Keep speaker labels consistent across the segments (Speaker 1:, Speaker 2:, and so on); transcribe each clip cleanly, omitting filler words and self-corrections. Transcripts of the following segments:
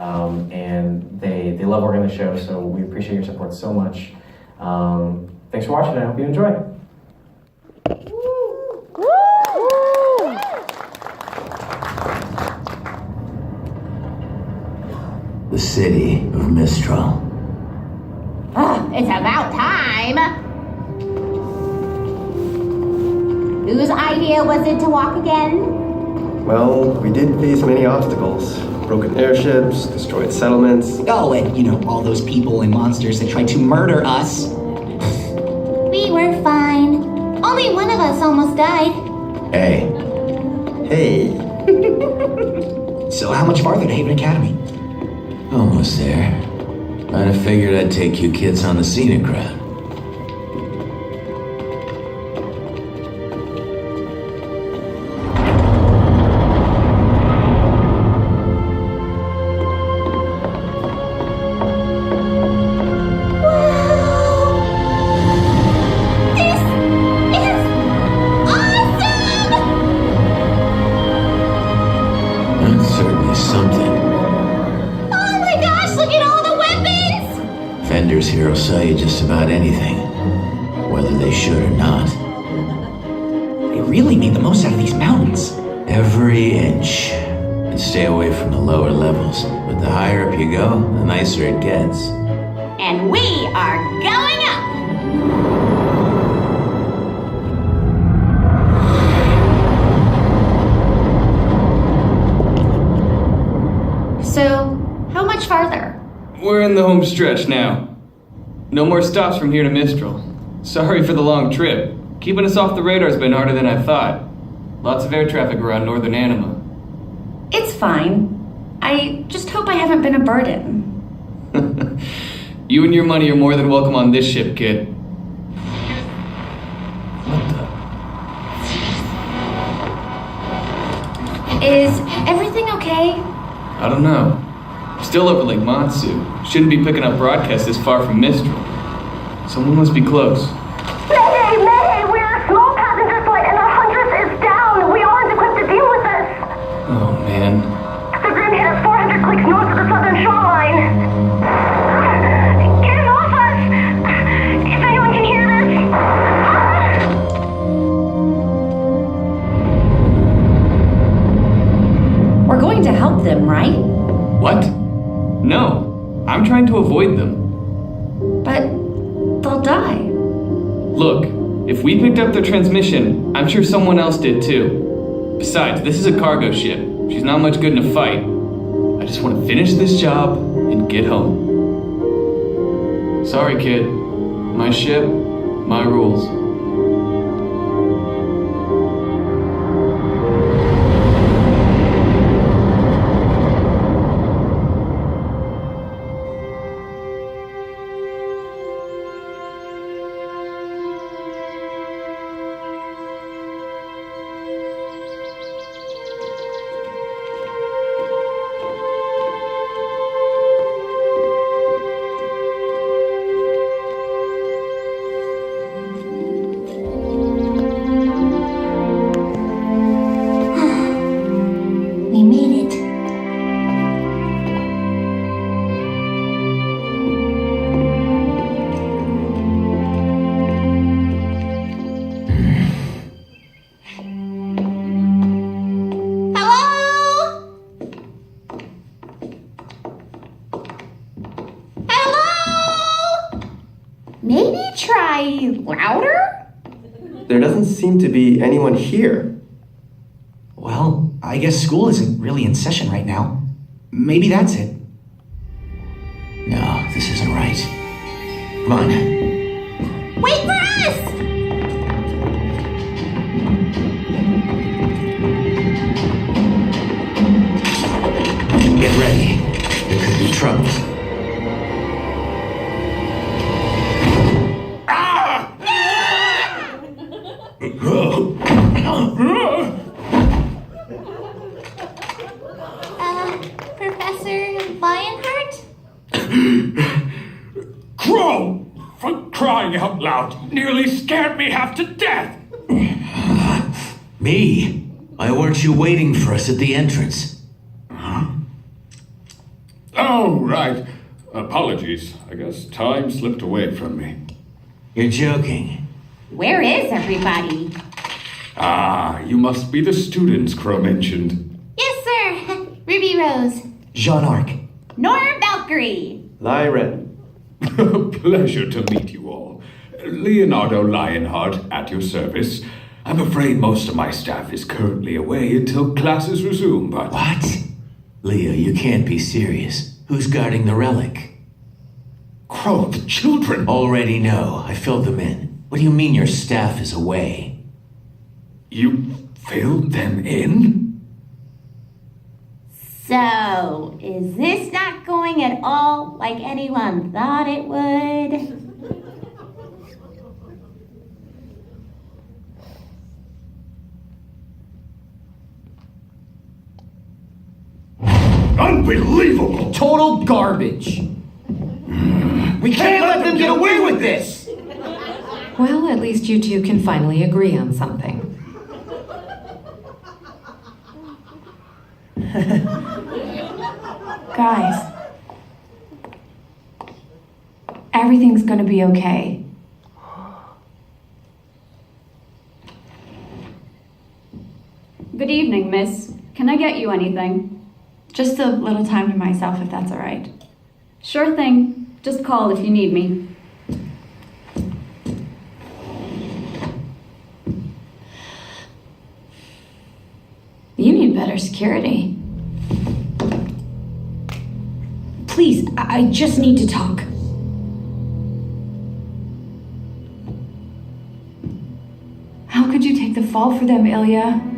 Speaker 1: and they love working on the show, so we appreciate your support so much. Thanks for watching, I hope you enjoy.
Speaker 2: The city of Mistral.
Speaker 3: It's about time! Whose idea was it to walk again?
Speaker 4: Well, we did face many obstacles. Broken airships, destroyed settlements.
Speaker 5: Oh, and all those people and monsters that tried to murder us.
Speaker 3: We were fine. Only one of us almost died.
Speaker 2: Hey.
Speaker 4: Hey.
Speaker 5: So how much farther to Haven Academy?
Speaker 2: Almost there. I'd have figured I'd take you kids on the scenic route. Heroes sell you just about anything, whether they should or not.
Speaker 5: They really made the most out of these mountains.
Speaker 2: Every inch. And stay away from the lower levels. But the higher up you go, the nicer it gets.
Speaker 3: And we are going up! So, how much farther?
Speaker 6: We're in the home stretch now. No more stops from here to Mistral. Sorry for the long trip. Keeping us off the radar's been harder than I thought. Lots of air traffic around northern Anima.
Speaker 7: It's fine. I just hope I haven't been a burden.
Speaker 6: You and your money are more than welcome on this ship, kid.
Speaker 2: What the?
Speaker 7: Is everything okay?
Speaker 6: I don't know. Still over Lake Matsu. Shouldn't be picking up broadcasts this far from Mistral. Someone must be close.
Speaker 8: Mayday! Mayday! We're a small passenger flight and our Huntress is down! We aren't equipped to deal with this!
Speaker 6: Oh, man.
Speaker 8: The grim hit us 400 clicks north of the southern shoreline. Get it off us! If anyone can hear
Speaker 7: this... We're going to help them, right?
Speaker 6: What? No. I'm trying to avoid them.
Speaker 7: But they'll die.
Speaker 6: Look, if we picked up their transmission, I'm sure someone else did too. Besides, this is a cargo ship. She's not much good in a fight. I just want to finish this job and get home. Sorry, kid. My ship, my rules.
Speaker 3: Louder?
Speaker 4: There doesn't seem to be anyone here.
Speaker 5: Well, I guess school isn't really in session right now. Maybe that's it.
Speaker 2: No, this isn't right. Come on.
Speaker 3: Wait for us!
Speaker 2: Get ready. There could be trouble.
Speaker 3: Professor Lionheart?
Speaker 9: Crow! For crying out loud, nearly scared me half to death!
Speaker 2: Me? Why weren't you waiting for us at the entrance?
Speaker 9: Oh, right. Apologies. I guess time slipped away from me.
Speaker 2: You're joking.
Speaker 3: Where is everybody?
Speaker 9: Ah, you must be the students Crow mentioned.
Speaker 3: Yes, sir. Ruby Rose.
Speaker 5: Jean Arc.
Speaker 3: Nora Valkyrie.
Speaker 4: Lyren.
Speaker 9: Pleasure to meet you all. Leonardo Lionheart at your service. I'm afraid most of my staff is currently away until classes resume, but...
Speaker 2: What? Leo, you can't be serious. Who's guarding the relic?
Speaker 9: Crow, the children!
Speaker 2: Already know. I filled them in. What do you mean your staff is away?
Speaker 9: You filled them in?
Speaker 3: So, is this not going at all like anyone thought it would?
Speaker 9: Unbelievable!
Speaker 5: Total garbage. We can't let them get away with this!
Speaker 10: Well, at least you two can finally agree on something.
Speaker 11: Guys, everything's gonna be okay.
Speaker 12: Good evening, miss. Can I get you anything?
Speaker 11: Just a little time to myself, if that's all right.
Speaker 12: Sure thing. Just call if you need me.
Speaker 11: You need better security. Please, I just need to talk. How could you take the fall for them, Ilya?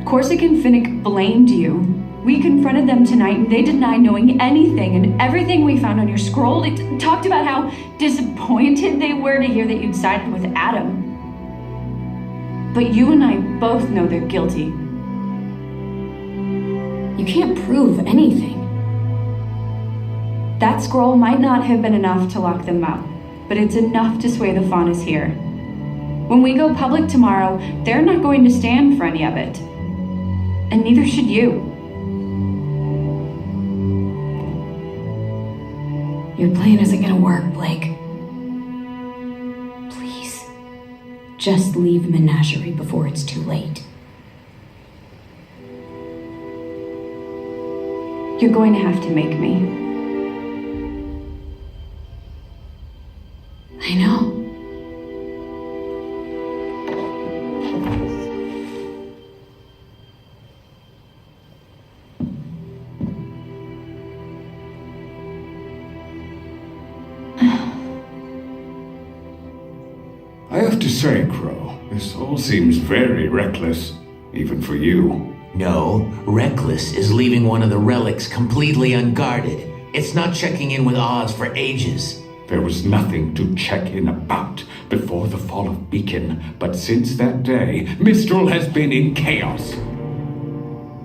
Speaker 11: Corsic and Finnick blamed you. We confronted them tonight and they denied knowing anything, and everything we found on your scroll, it talked about how disappointed they were to hear that you'd sided with Adam. But you and I both know they're guilty. You can't prove anything. That scroll might not have been enough to lock them up, but it's enough to sway the Faunas here. When we go public tomorrow, they're not going to stand for any of it. And neither should you. Your plan isn't gonna work, Blake. Please, just leave Menagerie before it's too late. You're going to have to make me. I know.
Speaker 9: I have to say, Crow, this all seems very reckless, even for you.
Speaker 2: No, reckless is leaving one of the relics completely unguarded. It's not checking in with Oz for ages.
Speaker 9: There was nothing to check in about before the fall of Beacon, but since that day, Mistral has been in chaos.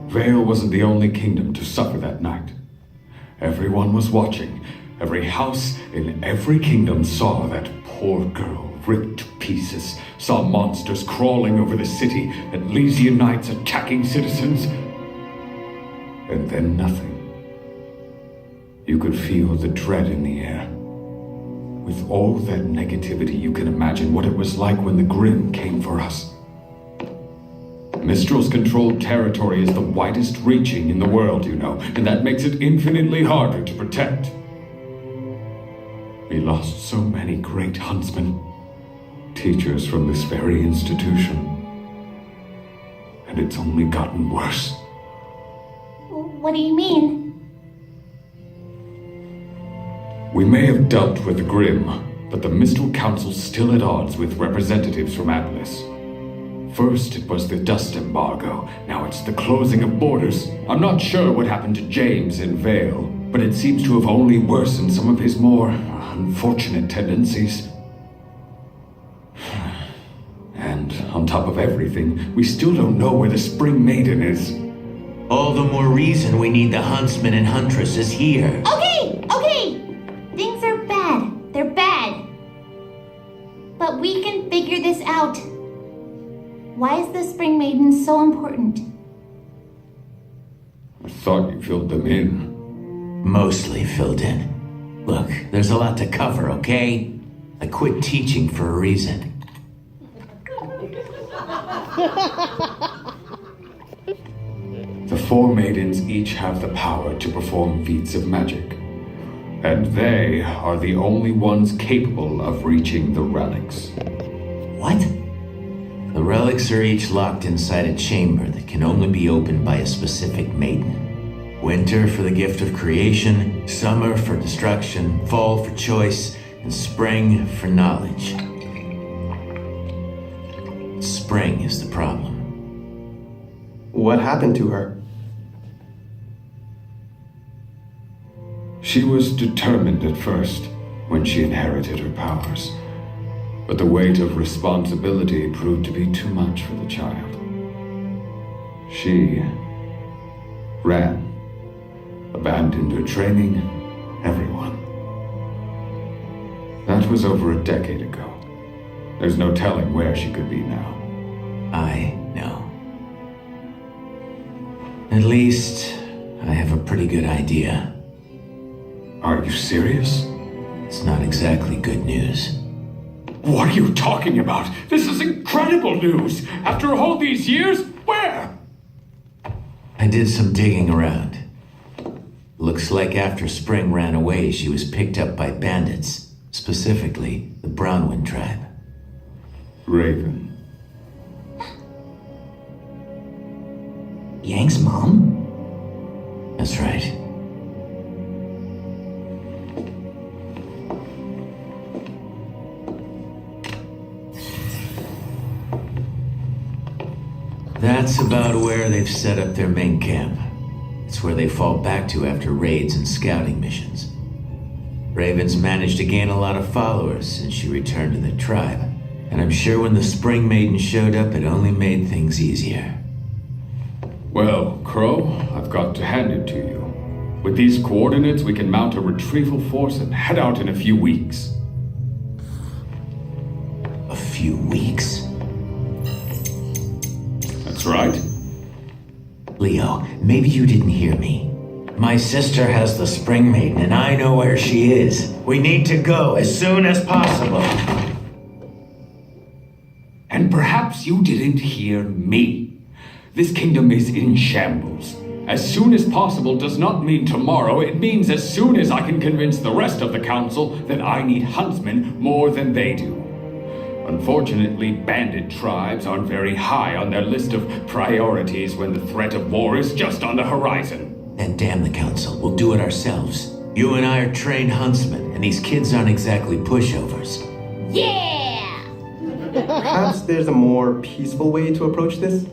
Speaker 9: Vale wasn't the only kingdom to suffer that night. Everyone was watching. Every house in every kingdom saw that poor girl ripped to pieces, saw monsters crawling over the city, and Elysian knights attacking citizens. And then nothing. You could feel the dread in the air. With all that negativity, you can imagine what it was like when the Grimm came for us. Mistral's controlled territory is the widest reaching in the world, you know, and that makes it infinitely harder to protect. We lost so many great huntsmen, teachers from this very institution. And it's only gotten worse.
Speaker 3: What do you mean?
Speaker 9: We may have dealt with the Grimm, but the Mistral Council's still at odds with representatives from Atlas. First it was the dust embargo, now it's the closing of borders. I'm not sure what happened to James in Vale, but it seems to have only worsened some of his more unfortunate tendencies. And on top of everything, we still don't know where the Spring Maiden is.
Speaker 2: All the more reason we need the huntsmen and huntresses here.
Speaker 3: Okay! Things are bad. They're bad. But we can figure this out. Why is the Spring Maiden so important?
Speaker 9: thought you filled them in.
Speaker 2: Mostly filled in. Look, there's a lot to cover, okay? I quit teaching for a reason.
Speaker 9: The four maidens each have the power to perform feats of magic. And they are the only ones capable of reaching the relics.
Speaker 2: What? The relics are each locked inside a chamber that can only be opened by a specific maiden. Winter for the gift of creation, summer for destruction, fall for choice, and spring for knowledge. Spring is the problem.
Speaker 4: What happened to her?
Speaker 9: She was determined at first when she inherited her powers, but the weight of responsibility proved to be too much for the child. She ran, abandoned her training, everyone. That was over a decade ago. There's no telling where she could be now.
Speaker 2: I know. At least, I have a pretty good idea.
Speaker 9: Are you serious?
Speaker 2: It's not exactly good news.
Speaker 9: What are you talking about? This is incredible news! After all these years, where?
Speaker 2: I did some digging around. Looks like after Spring ran away, she was picked up by bandits, specifically the Brownwind tribe.
Speaker 9: Raven.
Speaker 5: Yang's mom?
Speaker 2: That's right. That's about where they've set up their main camp. It's where they fall back to after raids and scouting missions. Raven's managed to gain a lot of followers since she returned to the tribe. And I'm sure when the Spring Maiden showed up, it only made things easier.
Speaker 9: Well, Crow, I've got to hand it to you. With these coordinates, we can mount a retrieval force and head out in a few weeks.
Speaker 2: A few weeks?
Speaker 9: That's right.
Speaker 2: Leo, maybe you didn't hear me. My sister has the Spring Maiden, and I know where she is. We need to go as soon as possible.
Speaker 9: And perhaps you didn't hear me. This kingdom is in shambles. As soon as possible does not mean tomorrow. It means as soon as I can convince the rest of the council that I need huntsmen more than they do. Unfortunately, bandit tribes aren't very high on their list of priorities when the threat of war is just on the horizon.
Speaker 2: And damn the council, we'll do it ourselves. You and I are trained huntsmen, and these kids aren't exactly pushovers.
Speaker 3: Yeah!
Speaker 4: Perhaps there's a more peaceful way to approach this?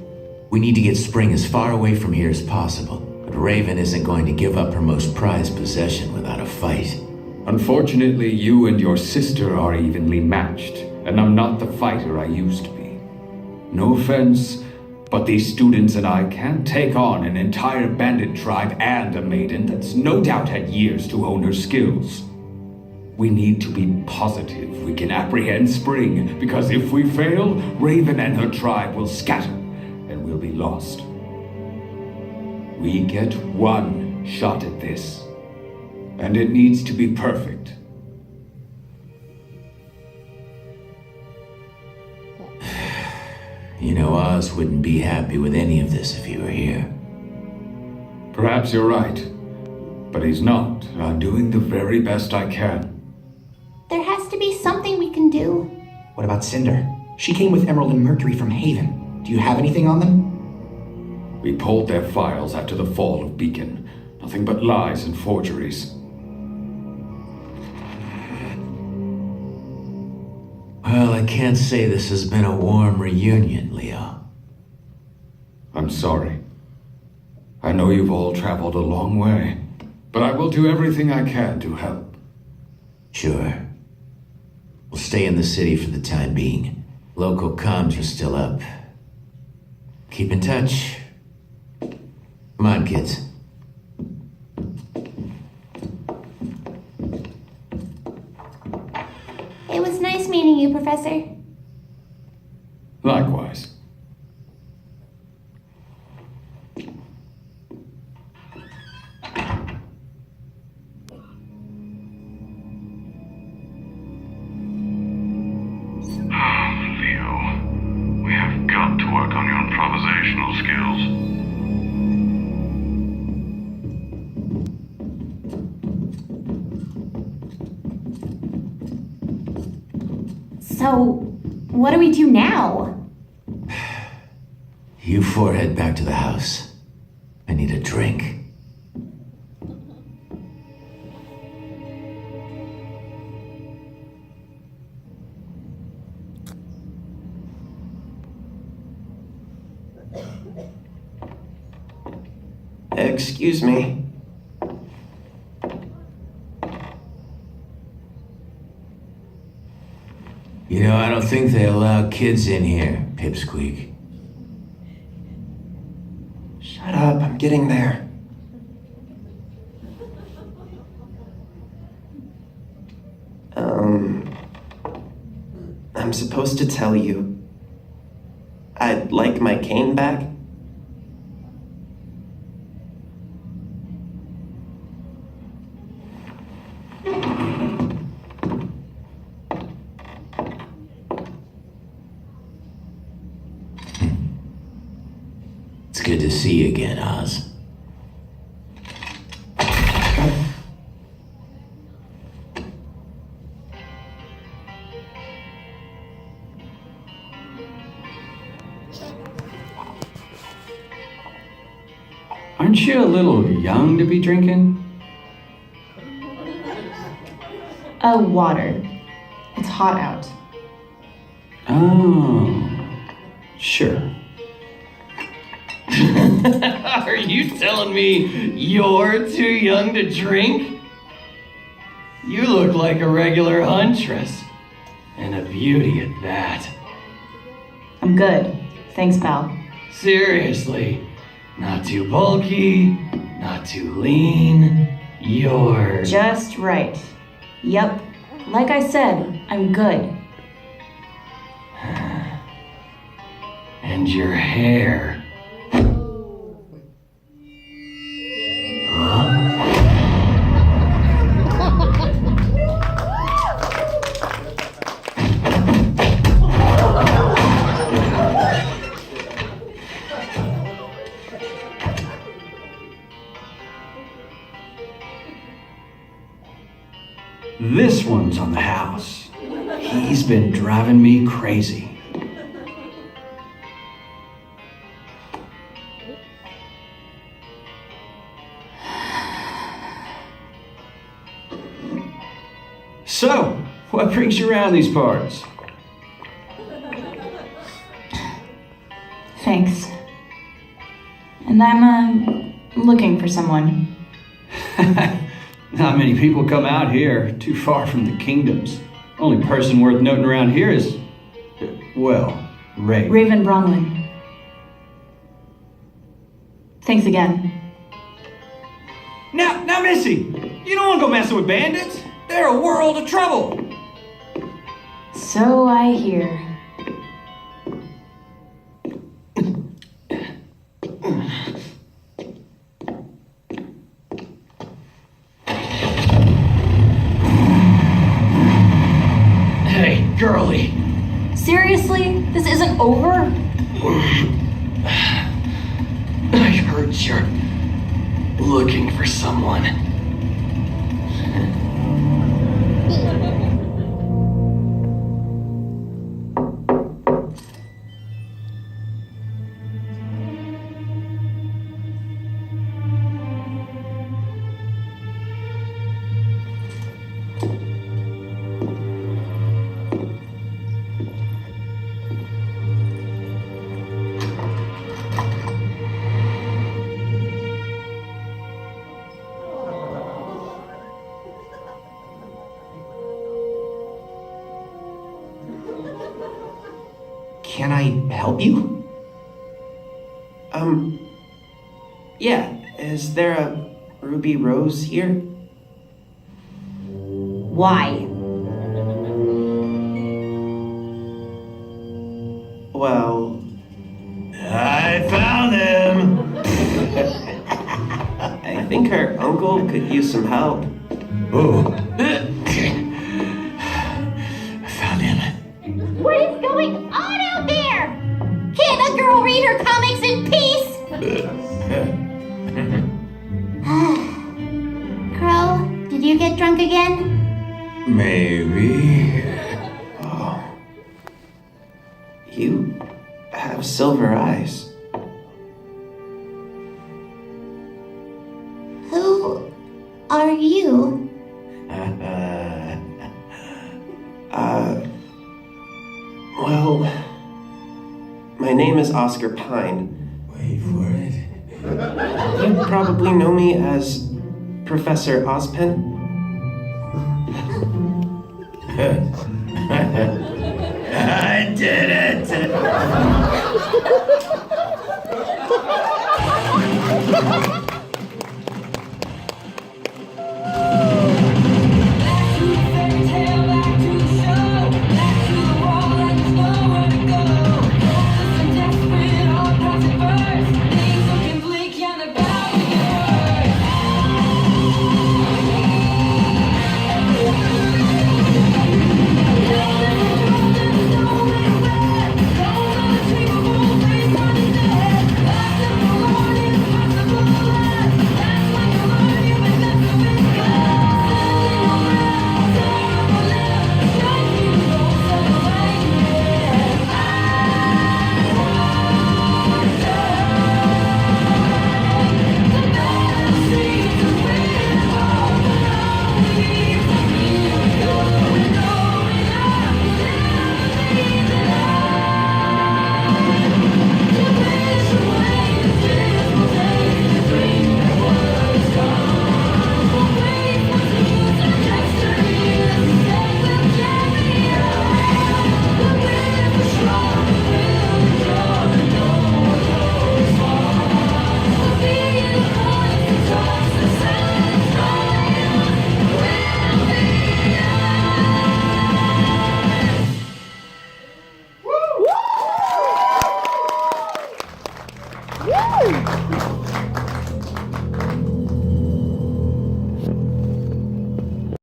Speaker 2: We need to get Spring as far away from here as possible, but Raven isn't going to give up her most prized possession without a fight.
Speaker 9: Unfortunately, you and your sister are evenly matched, and I'm not the fighter I used to be. No offense, but these students and I can't take on an entire bandit tribe and a maiden that's no doubt had years to hone her skills. We need to be positive we can apprehend Spring, because if we fail, Raven and her tribe will scatter, and we'll be lost. We get one shot at this, and it needs to be perfect.
Speaker 2: You know, Oz wouldn't be happy with any of this if he were here.
Speaker 9: Perhaps you're right, but he's not. I'm doing the very best I can.
Speaker 3: There has to be something we can do.
Speaker 5: What about Cinder? She came with Emerald and Mercury from Haven. Do you have anything on them?
Speaker 9: We pulled their files after the fall of Beacon. Nothing but lies and forgeries.
Speaker 2: Well, I can't say this has been a warm reunion, Leo.
Speaker 9: I'm sorry. I know you've all traveled a long way, but I will do everything I can to help.
Speaker 2: Sure. We'll stay in the city for the time being. Local comms are still up. Keep in touch. Come on, kids.
Speaker 3: It was nice meeting you, Professor.
Speaker 9: Likewise.
Speaker 3: So, what do we do now?
Speaker 2: You four head back to the house. I need a drink.
Speaker 4: Excuse me.
Speaker 2: You know, I don't think they allow kids in here, Pipsqueak.
Speaker 4: Shut up, I'm getting there. I'm supposed to tell you. I'd like my cane back.
Speaker 2: It's good to see you again, Oz.
Speaker 13: Aren't you a little young to be drinking?
Speaker 14: Oh, water. It's hot out.
Speaker 13: Oh, sure.
Speaker 15: Are you telling me you're too young to drink? You look like a regular huntress. And a beauty at that.
Speaker 14: I'm good. Thanks, pal.
Speaker 15: Seriously. Not too bulky, not too lean. You're...
Speaker 14: Just right. Yep. Like I said, I'm good.
Speaker 15: And your hair.
Speaker 13: This one's on the house. He's been driving me crazy. So, what brings you around these parts?
Speaker 14: Thanks. And I'm, looking for someone.
Speaker 13: Not many people come out here, too far from the kingdoms. Only person worth noting around here is, well, Ray.
Speaker 14: Raven Bronwyn. Thanks again.
Speaker 13: Now, Missy, you don't want to go messing with bandits. They're a world of trouble.
Speaker 14: So I hear.
Speaker 15: Hey, girlie.
Speaker 14: Seriously? This isn't over?
Speaker 15: I heard you're looking for someone.
Speaker 5: Can I help you?
Speaker 4: Yeah. Is there a Ruby Rose here?
Speaker 14: Why?
Speaker 4: Well...
Speaker 15: I found him!
Speaker 4: I think her uncle could use some help.
Speaker 2: Oh. I found him.
Speaker 3: What is going on out there? Can't a girl read her comics in peace? Crow, did you get drunk again?
Speaker 2: Maybe.
Speaker 4: silver eyes.
Speaker 3: Who are you?
Speaker 4: Well, my name is Oscar Pine.
Speaker 2: Wait for it.
Speaker 4: You probably know me as Professor Ozpen.
Speaker 2: I did it!